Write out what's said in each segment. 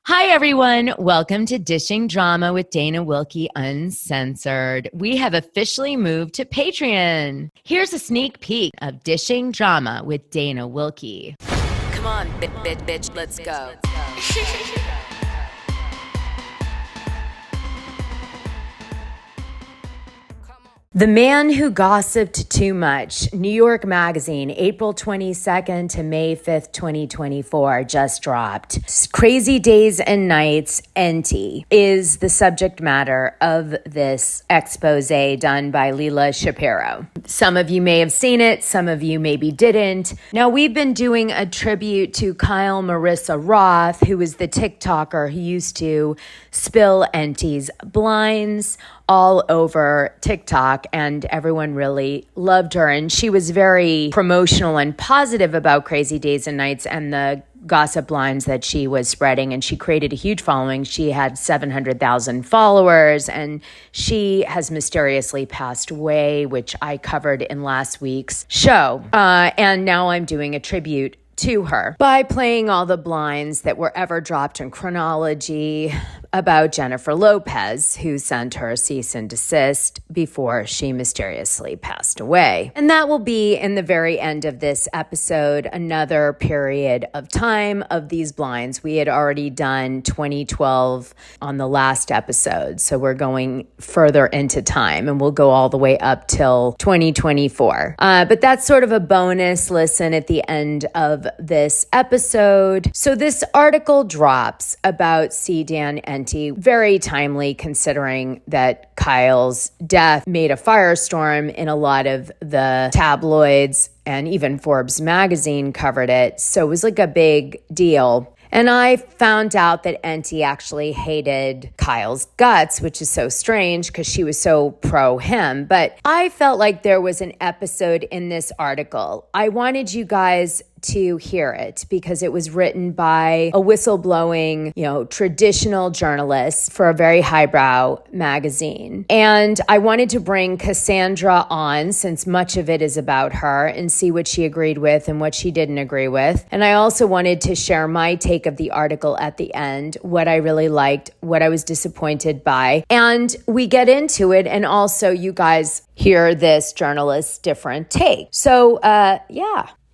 Hi, everyone. Welcome to Dishing Drama with Dana Wilkie Uncensored. We have officially moved to Patreon. Here's a sneak peek of Dishing Drama with Dana Wilkie. Come on, bitch, let's go. The Man Who Gossiped Too Much, New York Magazine, April 22nd to May 5th, 2024, just dropped. Crazy Days and Nights, Enty, is the subject matter of this expose done by Leela Shapiro. Some of you may have seen it, some of you maybe didn't. Now, we've been doing a tribute to Kyle Marissa Roth, who is the TikToker who used to spill Enty's blinds all over TikTok, and everyone really loved her. And she was very promotional and positive about Crazy Days and Nights and the gossip lines that she was spreading, and she created a huge following. She had 700,000 followers, and she has mysteriously passed away, which I covered in last week's show. And now I'm doing a tribute to her by playing all the blinds that were ever dropped in chronology about Jennifer Lopez, who sent her cease and desist before she mysteriously passed away. And that will be in the very end of this episode, another period of time of these blinds. We had already done 2012 on the last episode, so we're going further into time, and we'll go all the way up till 2024. But that's sort of a bonus listen at the end of this episode. So this article drops about CDAN Enty, very timely considering that Kyle's death made a firestorm in a lot of the tabloids, and even Forbes magazine covered it. So it was like a big deal. And I found out that Enty actually hated Kyle's guts, which is so strange because she was so pro him. But I felt like there was an episode in this article. I wanted you guys to hear it because it was written by a whistleblowing, traditional journalist for a very highbrow magazine. And I wanted to bring Cassandra on, since much of it is about her, and see what she agreed with and what she didn't agree with. And I also wanted to share my take of the article at the end, what I really liked, what I was disappointed by. And we get into it, and also you guys hear this journalist's different take. So,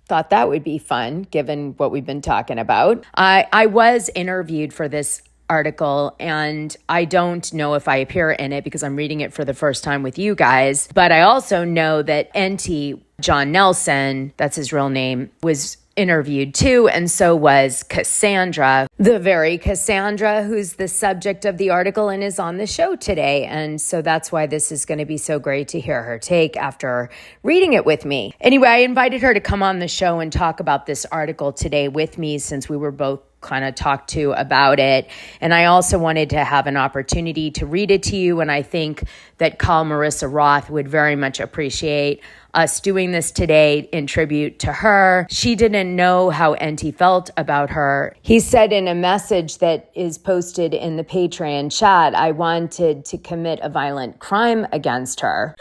thought that would be fun given what we've been talking about. I was interviewed for this article, and I don't know if I appear in it because I'm reading it for the first time with you guys, but I also know that Enty, John Nelson, that's his real name, was interviewed too, and so was Cassandra, the very Cassandra who's the subject of the article and is on the show today. And so that's why this is going to be so great to hear her take after reading it with me. Anyway, I invited her to come on the show and talk about this article today with me, since we were both kind of talked to about it. And I also wanted to have an opportunity to read it to you. And I think that Kyle Marissa Roth would very much appreciate us doing this today in tribute to her. She didn't know how Enty felt about her. He said in a message that is posted in the Patreon chat, I wanted to commit a violent crime against her.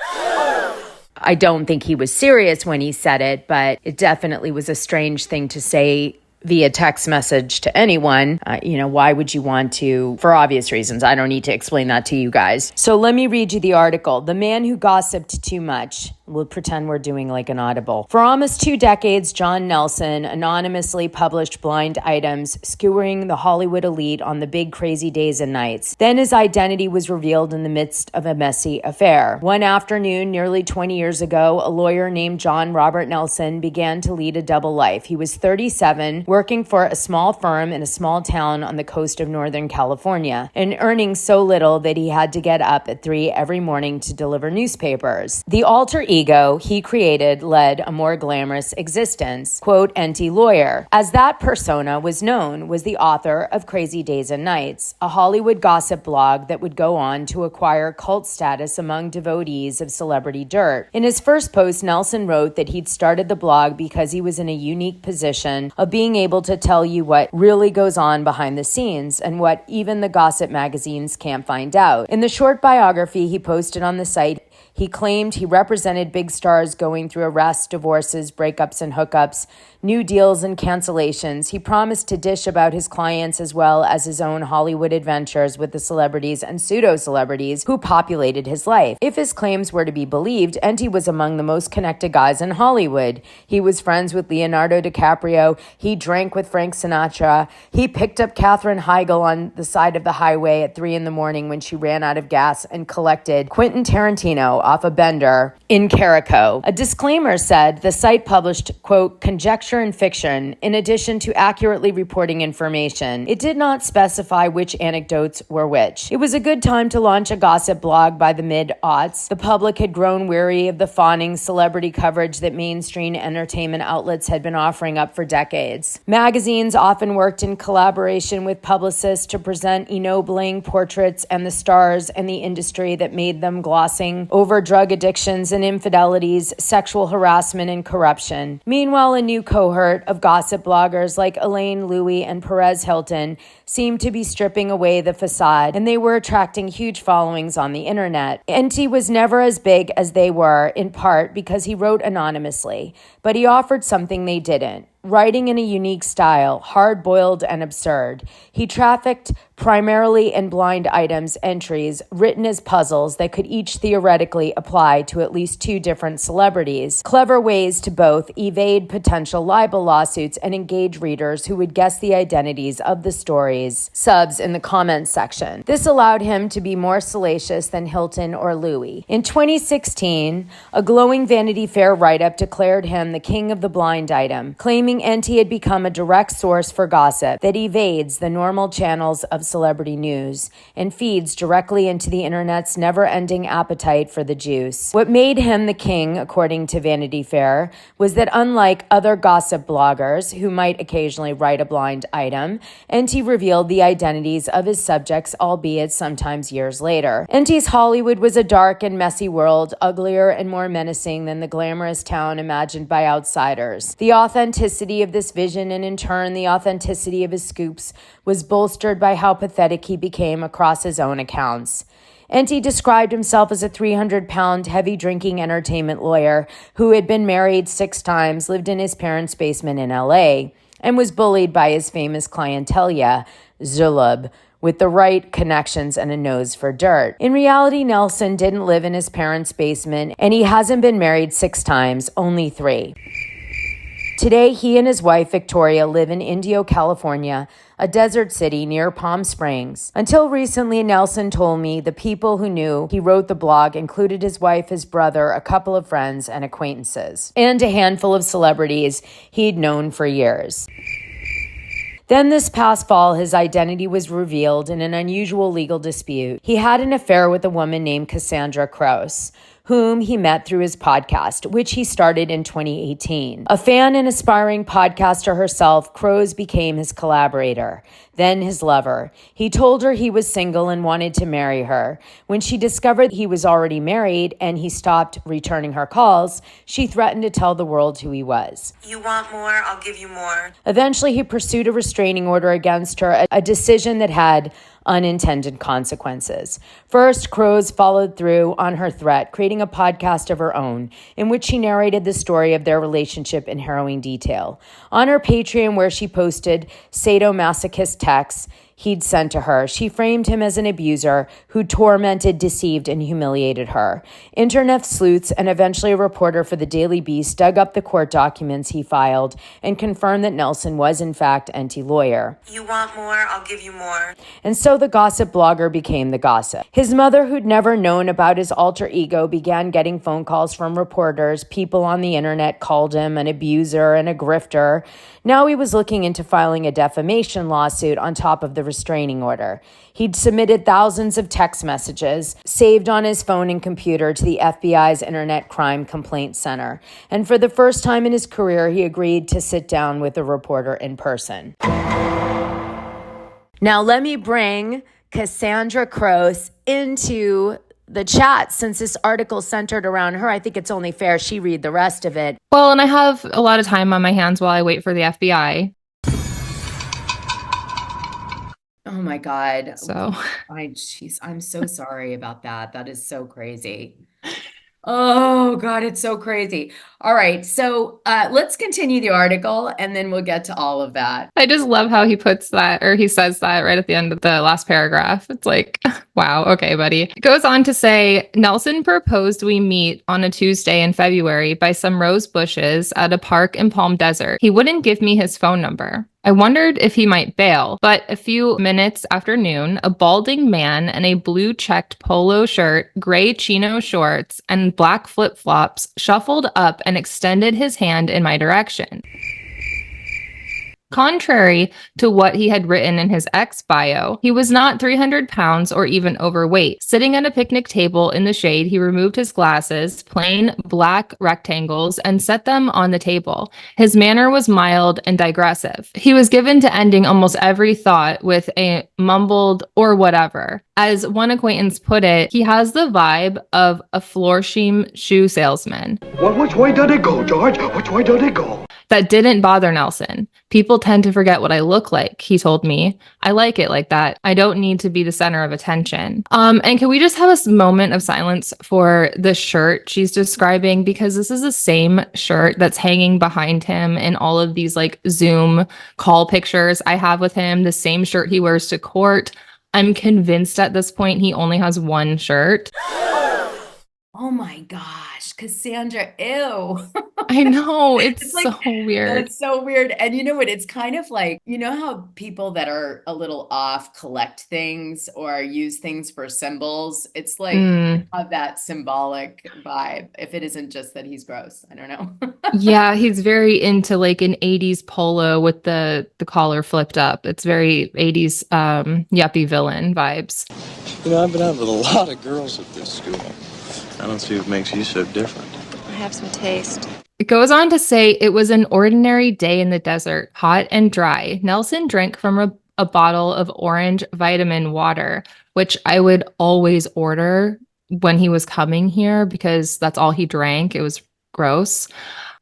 I don't think he was serious when he said it, but it definitely was a strange thing to say via text message to anyone. Why would you want to? For obvious reasons. I don't need to explain that to you guys. So let me read you the article. The Man Who Gossiped Too Much. We'll pretend we're doing like an audible. For almost 2 decades, John Nelson anonymously published blind items skewering the Hollywood elite on the big Crazy Days and Nights. Then his identity was revealed in the midst of a messy affair. One afternoon, nearly 20 years ago, a lawyer named John Robert Nelson began to lead a double life. He was 37, working for a small firm in a small town on the coast of Northern California, and earning so little that he had to get up at 3 every morning to deliver newspapers. The alter ego he created led a more glamorous existence. Quote, Enty lawyer. As that persona was known, was the author of Crazy Days and Nights, a Hollywood gossip blog that would go on to acquire cult status among devotees of celebrity dirt. In his first post, Nelson wrote that he'd started the blog because he was in a unique position of being able to tell you what really goes on behind the scenes and what even the gossip magazines can't find out. In the short biography he posted on the site, He claimed he represented big stars going through arrests, divorces, breakups, and hookups, new deals and cancellations. He promised to dish about his clients as well as his own Hollywood adventures with the celebrities and pseudo-celebrities who populated his life. If his claims were to be believed, Enty was among the most connected guys in Hollywood. He was friends with Leonardo DiCaprio. He drank with Frank Sinatra. He picked up Katherine Heigl on the side of the highway at 3 a.m. when she ran out of gas and collected Quentin Tarantino off a bender in Carico. A disclaimer said the site published, quote, conjecture and fiction, in addition to accurately reporting information. It did not specify which anecdotes were which. It was a good time to launch a gossip blog by the mid-aughts. The public had grown weary of the fawning celebrity coverage that mainstream entertainment outlets had been offering up for decades. Magazines often worked in collaboration with publicists to present ennobling portraits and the stars and the industry that made them, glossing over drug addictions and infidelities, sexual harassment, and corruption. Meanwhile, a new cohort of gossip bloggers like Elaine Louie and Perez Hilton seemed to be stripping away the facade, and they were attracting huge followings on the internet. Enty was never as big as they were, in part because he wrote anonymously, but he offered something they didn't. Writing in a unique style, hard-boiled and absurd. He trafficked primarily in blind items entries written as puzzles that could each theoretically apply to at least two different celebrities. Clever ways to both evade potential libel lawsuits and engage readers who would guess the identities of the stories. Subs in the comments section. This allowed him to be more salacious than Hilton or Louis. In 2016, a glowing Vanity Fair write-up declared him the king of the blind item, claiming Enty had become a direct source for gossip that evades the normal channels of celebrity news and feeds directly into the internet's never-ending appetite for the juice. What made him the king, according to Vanity Fair, was that unlike other gossip bloggers who might occasionally write a blind item, Enty revealed the identities of his subjects, albeit sometimes years later. Enty's Hollywood was a dark and messy world, uglier and more menacing than the glamorous town imagined by outsiders. The authenticity of this vision, and in turn the authenticity of his scoops, was bolstered by how pathetic he became across his own accounts. Enty described himself as a 300-pound, heavy-drinking entertainment lawyer who had been married 6 times, lived in his parents' basement in L.A., and was bullied by his famous clientele, Zulub, with the right connections and a nose for dirt. In reality, Nelson didn't live in his parents' basement, and he hasn't been married 6 times, only 3. Today, he and his wife, Victoria, live in Indio, California, a desert city near Palm Springs. Until recently, Nelson told me the people who knew he wrote the blog included his wife, his brother, a couple of friends and acquaintances, and a handful of celebrities he'd known for years. Then this past fall, his identity was revealed in an unusual legal dispute. He had an affair with a woman named Cassandra, whom he met through his podcast, which he started in 2018. A fan and aspiring podcaster herself, Crows became his collaborator, then his lover. He told her he was single and wanted to marry her. When she discovered he was already married and he stopped returning her calls, she threatened to tell the world who he was. You want more? I'll give you more. Eventually, he pursued a restraining order against her, a decision that had unintended consequences. First, Crows followed through on her threat, creating a podcast of her own, in which she narrated the story of their relationship in harrowing detail. On her Patreon, where she posted sadomasochist texts he'd sent to her, she framed him as an abuser who tormented, deceived, and humiliated her. Internet sleuths and eventually a reporter for the Daily Beast dug up the court documents he filed and confirmed that Nelson was in fact Enty lawyer. You want more? I'll give you more. And so the gossip blogger became the gossip. His mother, who'd never known about his alter ego, began getting phone calls from reporters. People on the internet called him an abuser and a grifter. Now he was looking into filing a defamation lawsuit on top of the restraining order. He'd submitted thousands of text messages saved on his phone and computer to the FBI's Internet Crime Complaint Center. And for the first time in his career, he agreed to sit down with a reporter in person. Now let me bring Cassandra Croce into the chat. Since this article centered around her, I think it's only fair she read the rest of it. Well, and I have a lot of time on my hands while I wait for the FBI. Oh my God. So I'm so sorry about that. That is so crazy. Oh God, it's so crazy. All right, so let's continue the article and then we'll get to all of that. I just love how he puts that, or he says that right at the end of the last paragraph. It's like, wow, okay, buddy. It goes on to say Nelson proposed we meet on a Tuesday in February by some rose bushes at a park in Palm Desert. He wouldn't give me his phone number. I wondered if he might bail, but a few minutes after noon, a balding man in a blue checked polo shirt, gray chino shorts, and black flip flops shuffled up and extended his hand in my direction. Contrary to what he had written in his ex bio, he was not 300 pounds or even overweight. Sitting at a picnic table in the shade, he removed his glasses, plain black rectangles, and set them on the table. His manner was mild and digressive. He was given to ending almost every thought with a mumbled or whatever. As one acquaintance put it, he has the vibe of a Florsheim shoe salesman. Well, which way did it go, George? Which way did it go? That didn't bother Nelson. People tend to forget what I look like, he told me. I like it like that. I don't need to be the center of attention. And can we just have a moment of silence for the shirt she's describing? Because this is the same shirt that's hanging behind him in all of these like Zoom call pictures I have with him, the same shirt he wears to court. I'm convinced at this point he only has one shirt. Oh my gosh, Cassandra, ew. I know, it's It's like, so weird. That's so weird. And you know what? It's kind of like, you know how people that are a little off collect things or use things for symbols? It's like of that symbolic vibe, if it isn't just that he's gross. I don't know. Yeah, he's very into like an 80s polo with the collar flipped up. It's very 80s yuppie villain vibes. You know, I've been out with a lot of girls at this school. I don't see what makes you so different. I have some taste. It goes on to say it was an ordinary day in the desert, hot and dry. Nelson drank from a bottle of orange vitamin water, which I would always order when he was coming here because that's all he drank. It was gross.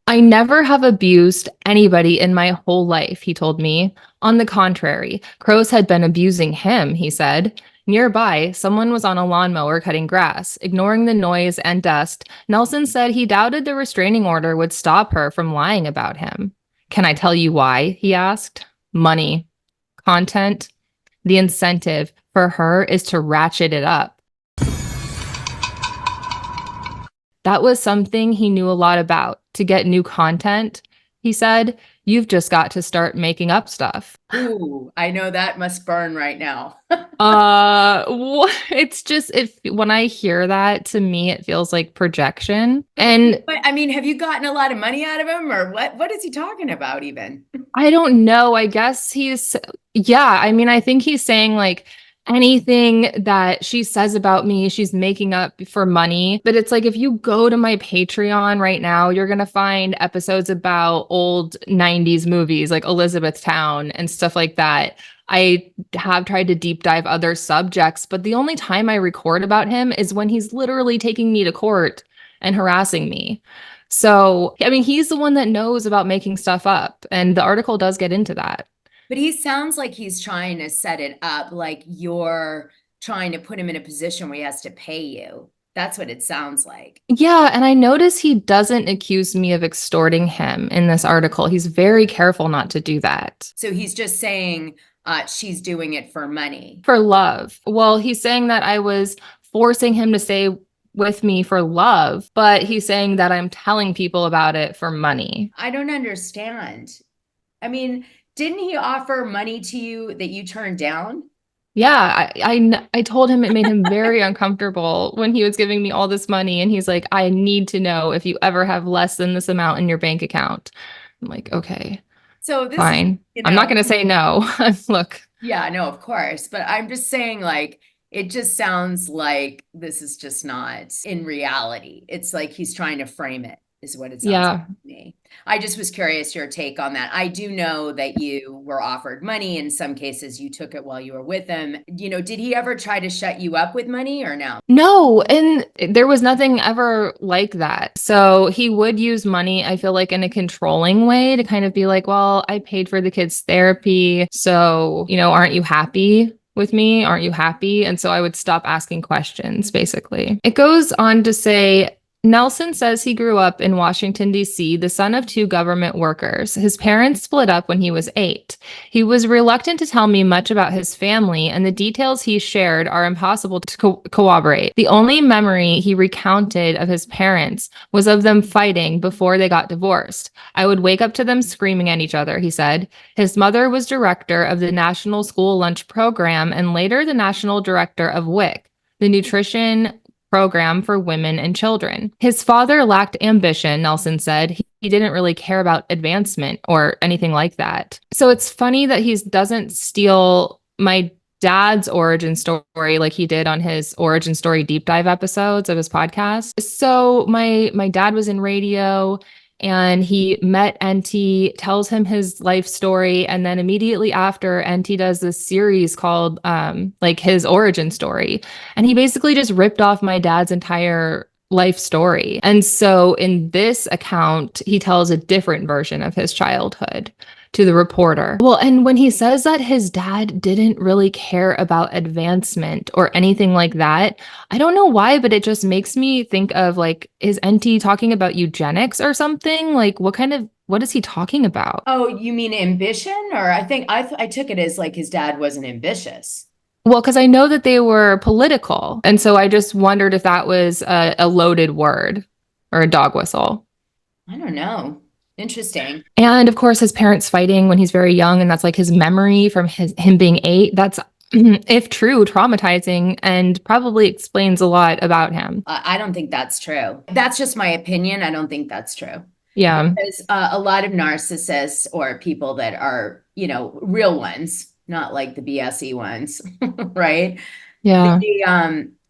I never have abused anybody in my whole life, he told me. On the contrary, crows had been abusing him, he said. Nearby, someone was on a lawnmower cutting grass. Ignoring the noise and dust, Nelson said he doubted the restraining order would stop her from lying about him. Can I tell you why? He asked. Money. Content. The incentive for her is to ratchet it up. That was something he knew a lot about. To get new content, he said, you've just got to start making up stuff. Ooh, I know that must burn right now. It's just when I hear that, to me it feels like projection. And But I mean, have you gotten a lot of money out of him or what is he talking about even? I don't know. I guess I mean, I think he's saying like anything that she says about me, she's making up for money. But it's like, if you go to my Patreon right now, you're going to find episodes about old 90s movies like Elizabethtown and stuff like that. I have tried to deep dive other subjects, but the only time I record about him is when he's literally taking me to court and harassing me. So, I mean, he's the one that knows about making stuff up. And the article does get into that. But he sounds like he's trying to set it up like you're trying to put him in a position where he has to pay you. That's what it sounds like. Yeah, and I notice he doesn't accuse me of extorting him in this article. He's very careful not to do that. So he's just saying she's doing it for money. For love. Well, he's saying that I was forcing him to stay with me for love, but he's saying that I'm telling people about it for money. I don't understand. I mean, didn't he offer money to you that you turned down? Yeah, I told him it made him very uncomfortable when he was giving me all this money. And he's like, I need to know if you ever have less than this amount in your bank account. I'm like, okay, so this fine. Is, I'm not going to say no. Look. Yeah, no, of course. But I'm just saying, like, it just sounds like this is just not in reality. It's like he's trying to frame it, is what it sounds like to me. I just was curious your take on that. I do know that you were offered money. In some cases, you took it while you were with him. You know, did he ever try to shut you up with money or no? No, and there was nothing ever like that. So he would use money, I feel like, in a controlling way to kind of be like, well, I paid for the kids' therapy. So, you know, aren't you happy with me? Aren't you happy? And so I would stop asking questions, basically. It goes on to say, Nelson says he grew up in Washington, D.C., the son of two government workers. His parents split up when he was 8. He was reluctant to tell me much about his family, and the details he shared are impossible to corroborate. The only memory he recounted of his parents was of them fighting before they got divorced. I would wake up to them screaming at each other, he said. His mother was director of the National School Lunch Program and later the national director of WIC, the nutrition program for women and children. His father lacked ambition, Nelson said. He didn't really care about advancement or anything like that. So it's funny that he doesn't steal my dad's origin story like he did on his origin story deep dive episodes of his podcast. So my dad was in radio and he met Enty, tells him his life story, and then immediately after, Enty does this series called like his origin story, and he basically just ripped off my dad's entire life story. And so in this account, he tells a different version of his childhood to the reporter. Well, and when he says that his dad didn't really care about advancement or anything like that, I don't know why, but it just makes me think of like, is Enty talking about eugenics or something? Like, what is he talking about? Oh, you mean ambition? Or I think I took it as like his dad wasn't ambitious. Well, because I know that they were political. And so I just wondered if that was a loaded word or a dog whistle. I don't know. Interesting. And of course, his parents fighting when he's very young, and that's like his memory from him being 8. That's, if true, traumatizing and probably explains a lot about him. I don't think that's true. That's just my opinion. I don't think that's true. Yeah. Because a lot of narcissists or people that are, real ones, not like the BSE ones, right? Yeah.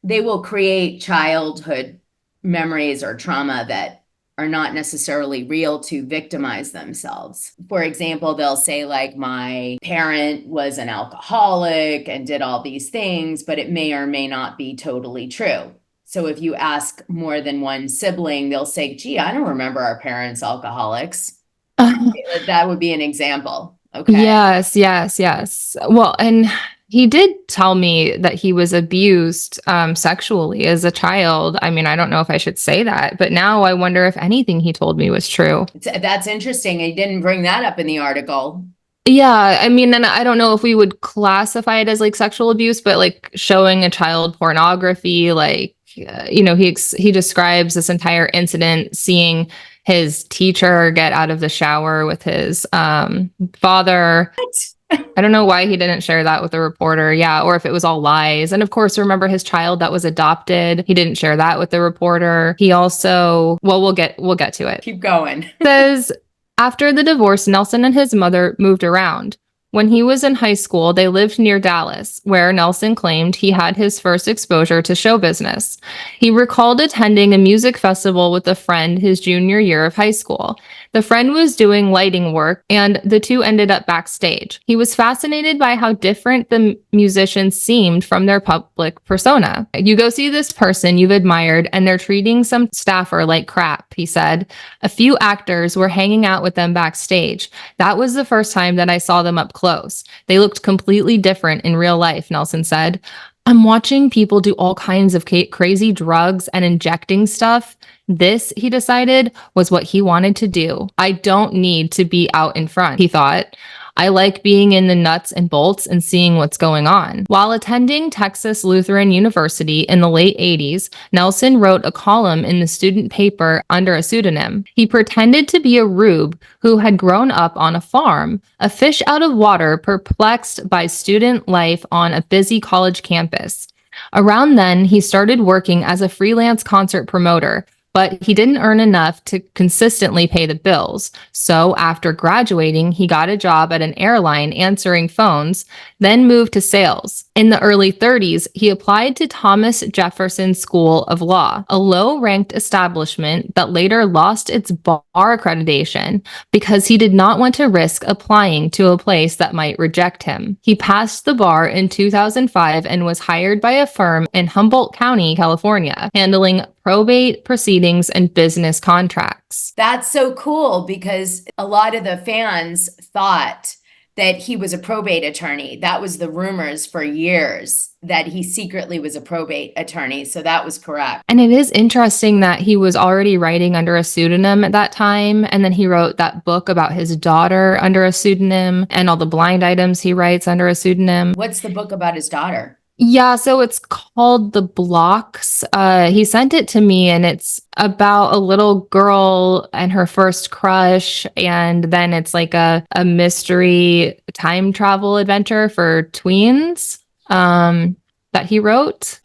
They will create childhood memories or trauma that are not necessarily real to victimize themselves. For example, they'll say like, my parent was an alcoholic and did all these things, but it may or may not be totally true. So if you ask more than one sibling, they'll say, gee, I don't remember our parents alcoholics. That would be an example. Okay. Yes. Well, and he did tell me that he was abused sexually as a child. I mean, I don't know if I should say that, but now I wonder if anything he told me was true. That's interesting. He didn't bring that up in the article. Yeah, I mean, and I don't know if we would classify it as like sexual abuse, but like showing a child pornography, like, he describes this entire incident, seeing his teacher get out of the shower with his father. What? I don't know why he didn't share that with the reporter. Yeah. Or if it was all lies. And of course, remember his child that was adopted. He didn't share that with the reporter. He also, well, we'll get to it. Keep going. Says after the divorce, Nelson and his mother moved around. When he was in high school, they lived near Dallas, where Nelson claimed he had his first exposure to show business. He recalled attending a music festival with a friend his junior year of high school. The friend was doing lighting work, and the two ended up backstage. He was fascinated by how different the musicians seemed from their public persona. You go see this person you've admired, and they're treating some staffer like crap, he said. A few actors were hanging out with them backstage. That was the first time that I saw them up close. They looked completely different in real life, Nelson said. I'm watching people do all kinds of crazy drugs and injecting stuff. This, he decided, was what he wanted to do. I don't need to be out in front, he thought. I like being in the nuts and bolts and seeing what's going on. While attending Texas Lutheran University in the late 80s, Nelson wrote a column in the student paper under a pseudonym. He pretended to be a rube who had grown up on a farm, a fish out of water, perplexed by student life on a busy college campus. Around then, he started working as a freelance concert promoter, but he didn't earn enough to consistently pay the bills. So after graduating, he got a job at an airline answering phones, then moved to sales. In the early 30s, he applied to Thomas Jefferson School of Law, a low-ranked establishment that later lost its bar accreditation because he did not want to risk applying to a place that might reject him. He passed the bar in 2005 and was hired by a firm in Humboldt County, California, handling probate proceedings and business contracts. That's so cool because a lot of the fans thought that he was a probate attorney. That was the rumors for years, that he secretly was a probate attorney. So that was correct. And it is interesting that he was already writing under a pseudonym at that time. And then he wrote that book about his daughter under a pseudonym, and all the blind items he writes under a pseudonym. What's the book about his daughter? Yeah, so it's called The Blocks. He sent it to me, and it's about a little girl and her first crush, and then it's like a mystery time travel adventure for tweens that he wrote.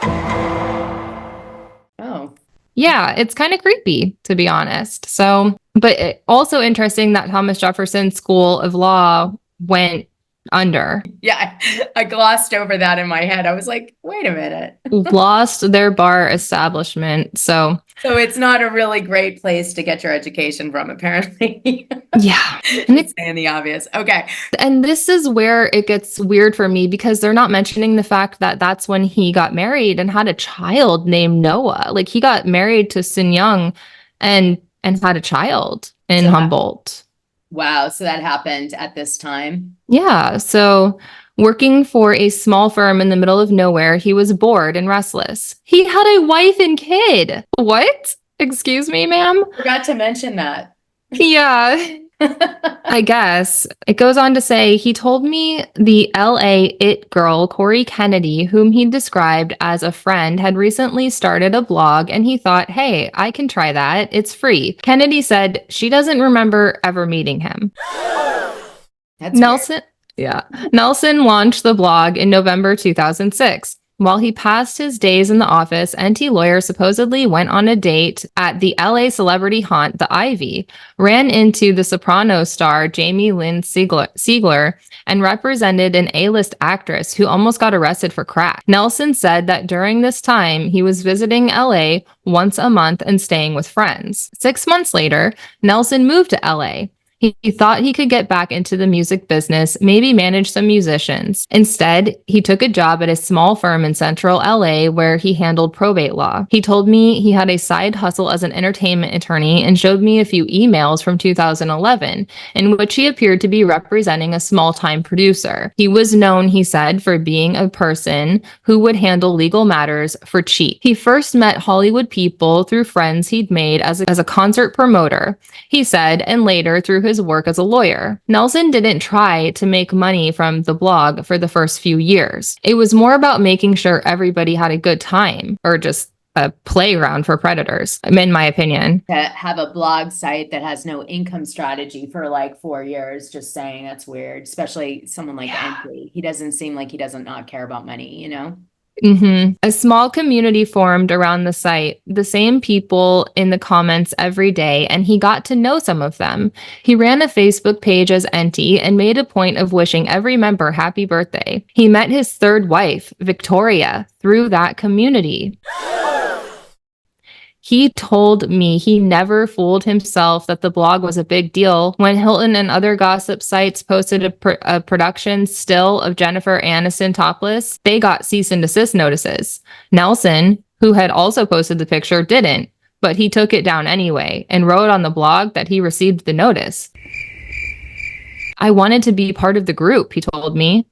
Oh. Yeah, it's kind of creepy, to be honest. So, but also interesting that Thomas Jefferson School of Law went under. Yeah, I glossed over that in my head. I was like, wait a minute. Lost their bar establishment. So it's not a really great place to get your education from, apparently. yeah. Just saying the obvious. Okay. And this is where it gets weird for me, because they're not mentioning the fact that that's when he got married and had a child named Noah. Like, he got married to Sun Young and had a child in Humboldt. Wow. So that happened at this time. Yeah. So working for a small firm in the middle of nowhere, he was bored and restless. He had a wife and kid. What? Excuse me, ma'am? Forgot to mention that. Yeah. I guess. It goes on to say, he told me the LA it girl, Corey Kennedy, whom he described as a friend, had recently started a blog, and he thought, hey, I can try that. It's free. Kennedy said she doesn't remember ever meeting him. That's Nelson. Yeah. Nelson launched the blog in November 2006. While he passed his days in the office, Enty lawyer supposedly went on a date at the LA celebrity haunt, the Ivy, ran into the Sopranos star Jamie Lynn Sigler, and represented an A-list actress who almost got arrested for crack. Nelson said that during this time, he was visiting LA once a month and staying with friends. 6 months later, Nelson moved to LA. He thought he could get back into the music business, maybe manage some musicians. Instead, he took a job at a small firm in central LA where he handled probate law. He told me he had a side hustle as an entertainment attorney and showed me a few emails from 2011 in which he appeared to be representing a small-time producer. He was known, he said, for being a person who would handle legal matters for cheap. He first met Hollywood people through friends he'd made as a concert promoter, he said, and later through his work as a lawyer. Nelson didn't try to make money from the blog for the first few years. It was more about making sure everybody had a good time, or just a playground for predators, in my opinion. To have a blog site that has no income strategy for like 4 years, just saying, that's weird, especially someone like Enty. He doesn't seem like he doesn't not care about money, you know? A small community formed around the site, the same people in the comments every day, and he got to know some of them. He ran a Facebook page as Enty and made a point of wishing every member happy birthday. He met his third wife, Victoria, through that community. He told me he never fooled himself that the blog was a big deal. When Hilton and other gossip sites posted a production still of Jennifer Aniston topless, they got cease and desist notices. Nelson, who had also posted the picture, didn't, but he took it down anyway and wrote on the blog that he received the notice. I wanted to be part of the group, he told me.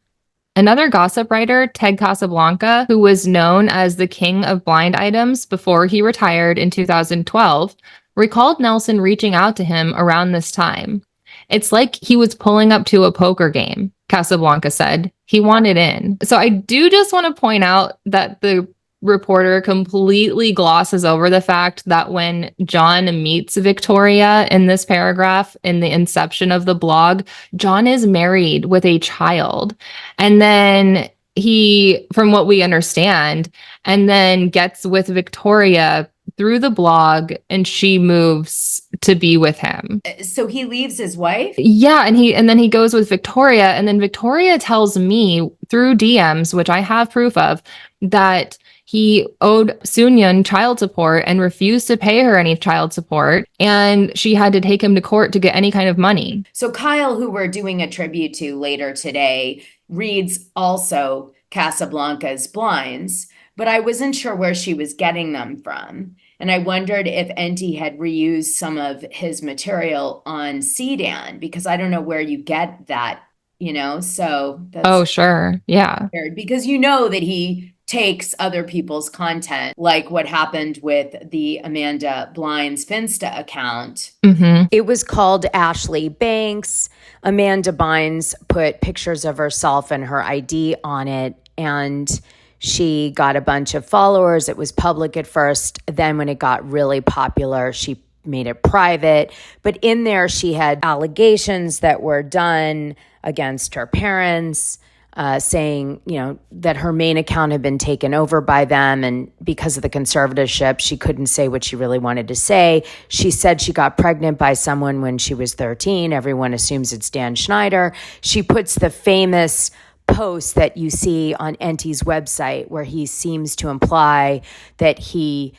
Another gossip writer, Ted Casablanca, who was known as the king of blind items before he retired in 2012, recalled Nelson reaching out to him around this time. It's like he was pulling up to a poker game, Casablanca said. He wanted in. So I do just want to point out that the reporter completely glosses over the fact that when John meets Victoria in this paragraph in the inception of the blog, John is married with a child. And then he, from what we understand, and then gets with Victoria through the blog, and she moves to be with him. So he leaves his wife? Yeah, and then he goes with Victoria, and then Victoria tells me through DMs, which I have proof of, that he owed Sun child support and refused to pay her any child support, and she had to take him to court to get any kind of money. So Kyle, who we're doing a tribute to later today, reads also Casablanca's blinds, but I wasn't sure where she was getting them from. And I wondered if Enty had reused some of his material on CDAN, because I don't know where you get that, So that's Oh, sure. Yeah. weird because you know that he takes other people's content, like what happened with the Amanda Bynes Finsta account. Mm-hmm. It was called Ashley Banks. Amanda Bynes put pictures of herself and her ID on it, and she got a bunch of followers. It was public at first. Then when it got really popular, she made it private. But in there, she had allegations that were done against her parents, saying, that her main account had been taken over by them. And because of the conservatorship, she couldn't say what she really wanted to say. She said she got pregnant by someone when she was 13. Everyone assumes it's Dan Schneider. She puts the famous post that you see on Enty's website where he seems to imply that he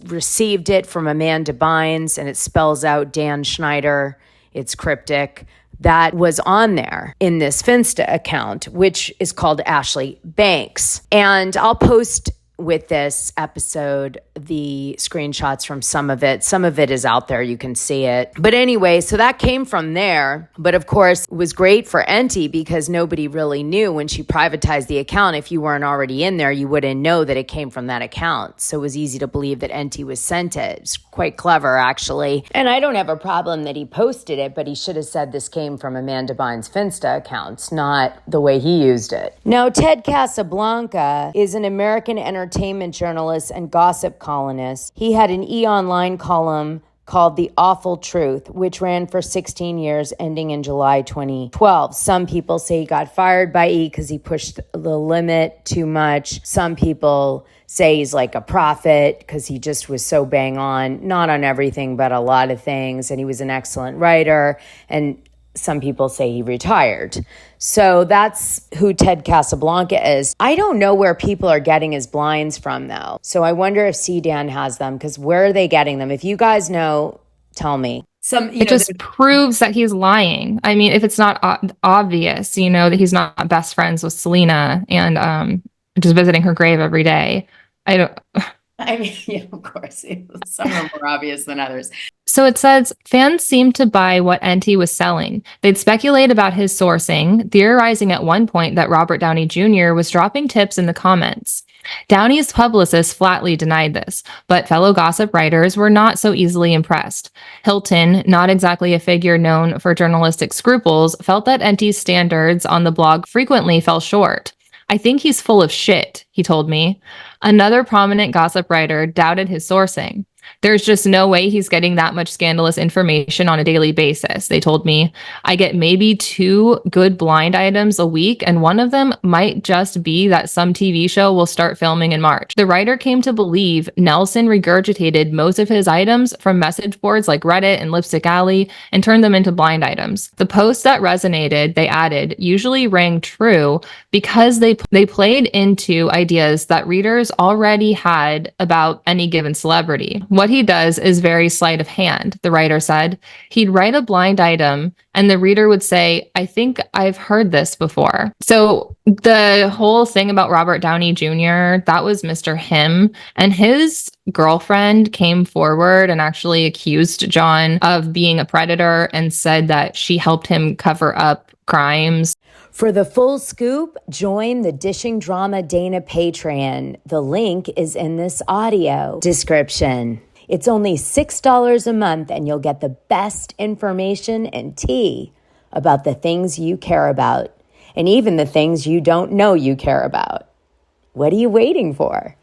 received it from Amanda Bynes, and it spells out Dan Schneider. It's cryptic. That was on there in this Finsta account, which is called Ashley Banks. And I'll post with this episode the screenshots from some of it. Some of it is out there. You can see it. But anyway, so that came from there. But of course, it was great for Enty because nobody really knew when she privatized the account. If you weren't already in there, you wouldn't know that it came from that account. So it was easy to believe that Enty was sent it. It's quite clever, actually. And I don't have a problem that he posted it, but he should have said this came from Amanda Bynes' Finsta accounts, not the way he used it. Now, Ted Casablanca is an American entertainment journalist and gossip columnist. He had an E! Online column called The Awful Truth, which ran for 16 years, ending in July 2012. Some people say he got fired by E! Because he pushed the limit too much. Some people say he's like a prophet because he just was so bang on, not on everything, but a lot of things. And he was an excellent writer. And some people say he retired. So that's who Ted Casablanca is. I don't know where people are getting his blinds from, though. So I wonder if CDAN has them, because where are they getting them? If you guys know, tell me. It just proves that he's lying. I mean, if it's not obvious, that he's not best friends with Selena and just visiting her grave every day. Yeah, of course. Some are more obvious than others. So it says, fans seemed to buy what Enty was selling. They'd speculate about his sourcing, theorizing at one point that Robert Downey Jr. was dropping tips in the comments. Downey's publicist flatly denied this, but fellow gossip writers were not so easily impressed. Hilton, not exactly a figure known for journalistic scruples, felt that Enty's standards on the blog frequently fell short. I think he's full of shit, he told me. Another prominent gossip writer doubted his sourcing. There's just no way he's getting that much scandalous information on a daily basis, they told me. I get maybe 2 good blind items a week, and one of them might just be that some TV show will start filming in March. The writer came to believe Nelson regurgitated most of his items from message boards like Reddit and Lipstick Alley and turned them into blind items. The posts that resonated, they added, usually rang true because they played into ideas that readers already had about any given celebrity. What he does is very sleight of hand, the writer said. He'd write a blind item and the reader would say, I think I've heard this before. So the whole thing about Robert Downey Jr., that was Mr. Him, and his girlfriend came forward and actually accused John of being a predator and said that she helped him cover up crimes. For the full scoop, join the Dishing Drama Dana Patreon. The link is in this audio description. It's only $6 a month, and you'll get the best information and tea about the things you care about, and even the things you don't know you care about. What are you waiting for?